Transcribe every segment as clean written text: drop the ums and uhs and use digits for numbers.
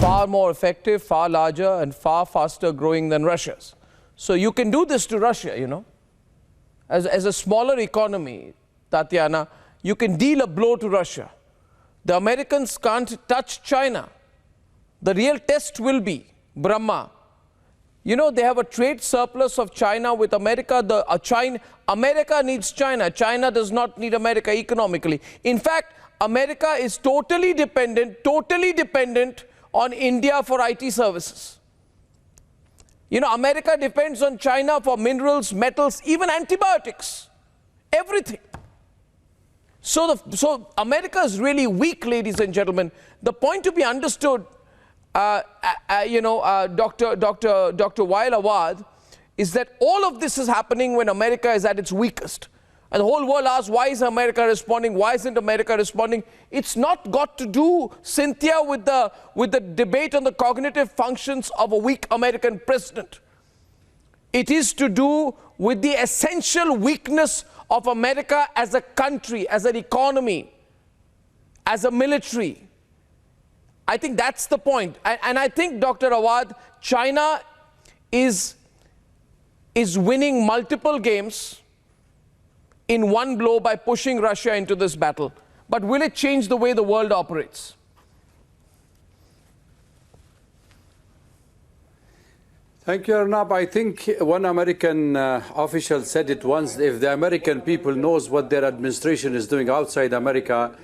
far more effective, far larger, and far faster growing than Russia's. So you can do this to Russia, you know. As a smaller economy, Tatiana, you can deal a blow to Russia. The Americans can't touch China. The real test will be Brahma. You know, they have a trade surplus of China with America. America needs China. China does not need America economically. In fact, America is totally dependent on India for IT services. You know, America depends on China for minerals, metals, even antibiotics, everything. So America is really weak, ladies and gentlemen. The point to be understood, Dr. Wael Awwad, is that all of this is happening when America is at its weakest. And the whole world asks, why is America responding? Why isn't America responding? It's not got to do, Cynthia, with the debate on the cognitive functions of a weak American president. It is to do with the essential weakness of America as a country, as an economy, as a military. I think that's the point. And I think, Dr. Awwad, China is winning multiple games in one blow by pushing Russia into this battle. But will it change the way the world operates? Thank you, Arnab. I think one American official said it once: if the American people knows what their administration is doing outside America,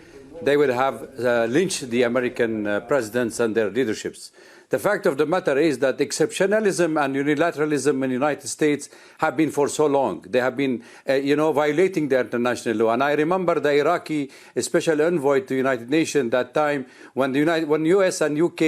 they will have lynched the American presidents and their leaderships. The fact of the matter is that exceptionalism and unilateralism in the United States have been for so long. They have been, violating the international law. And I remember the Iraqi special envoy to the United Nations that time when US and UK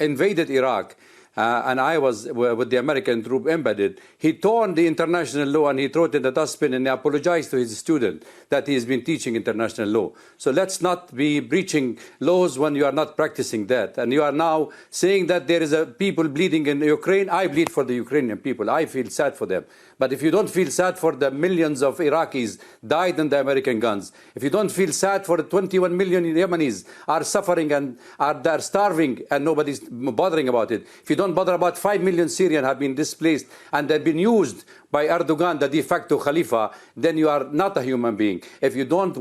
invaded Iraq. And I was with the American troop embedded. He torn the international law and he threw it in the dustbin, and he apologized to his student that he has been teaching international law. So let's not be breaching laws when you are not practicing that. And you are now saying that there is a people bleeding in Ukraine. I bleed for the Ukrainian people. I feel sad for them. But if you don't feel sad for the millions of Iraqis died in the American guns, if you don't feel sad for the 21 million Yemenis are suffering and they're starving and nobody's bothering about it, if you don't bother about 5 million Syrians have been displaced and they've been used by Erdogan, the de facto Khalifa, then you are not a human being. If you want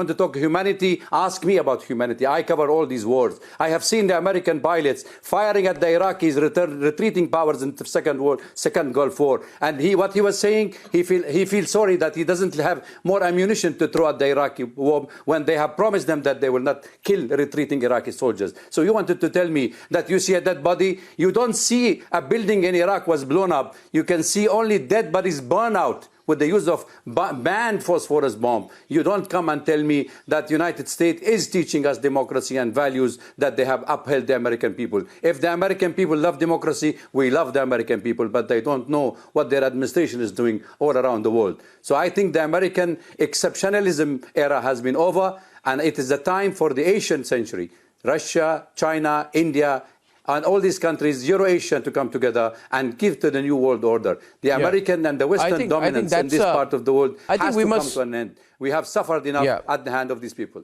to talk humanity, ask me about humanity. I cover all these wars. I have seen the American pilots firing at the Iraqis, retreating powers in the second Gulf War. And what he was saying, he feels sorry that he doesn't have more ammunition to throw at the Iraqi war when they have promised them that they will not kill retreating Iraqi soldiers. So you wanted to tell me that you see a dead body? You don't see a building in Iraq was blown up. You can see only dead bodies burned out with the use of banned phosphorus bomb. You don't come and tell me that the United States is teaching us democracy and values that they have upheld the American people. If the American people love democracy, we love the American people, but they don't know what their administration is doing all around the world. So I think the American exceptionalism era has been over, and it is the time for the Asian century. Russia, China, India, and all these countries, Euro-Asia, to come together and give to the new world order. The American and the Western dominance in this part of the world has to come to an end. We have suffered enough at the hand of these people.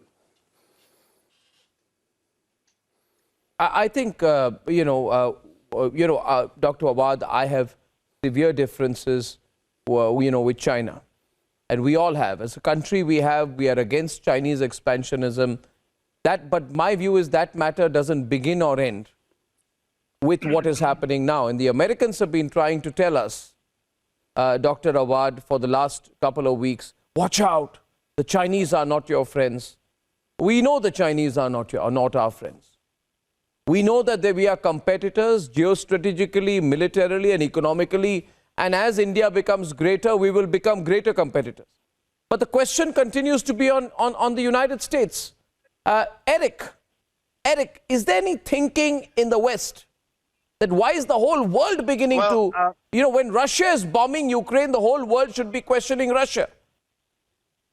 I think, Dr. Awwad, I have severe differences, with China. And we all have. As a country, we are against Chinese expansionism. But my view is that matter doesn't begin or end with what is happening now. And the Americans have been trying to tell us, Dr. Awwad, for the last couple of weeks, watch out, the Chinese are not your friends. We know the Chinese are not our friends. We know that we are competitors geostrategically, militarily, and economically. And as India becomes greater, we will become greater competitors. But the question continues to be on the United States. Eric, is there any thinking in the West that why is the whole world beginning when Russia is bombing Ukraine, the whole world should be questioning Russia.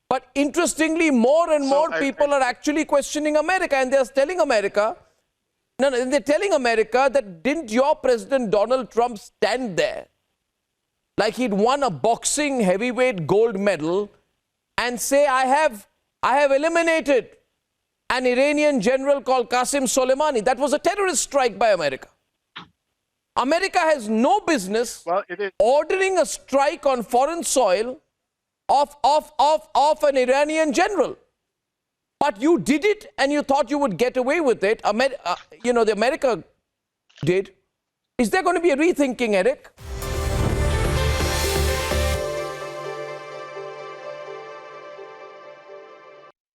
But interestingly, more and more people are actually questioning America, and they're telling America, they're telling America that didn't your President Donald Trump stand there like he'd won a boxing heavyweight gold medal and say, I have eliminated an Iranian general called Qasem Soleimani. That was a terrorist strike by America. America has no business ordering a strike on foreign soil of an Iranian general. But you did it and you thought you would get away with it. The America did. Is there going to be a rethinking, Eric?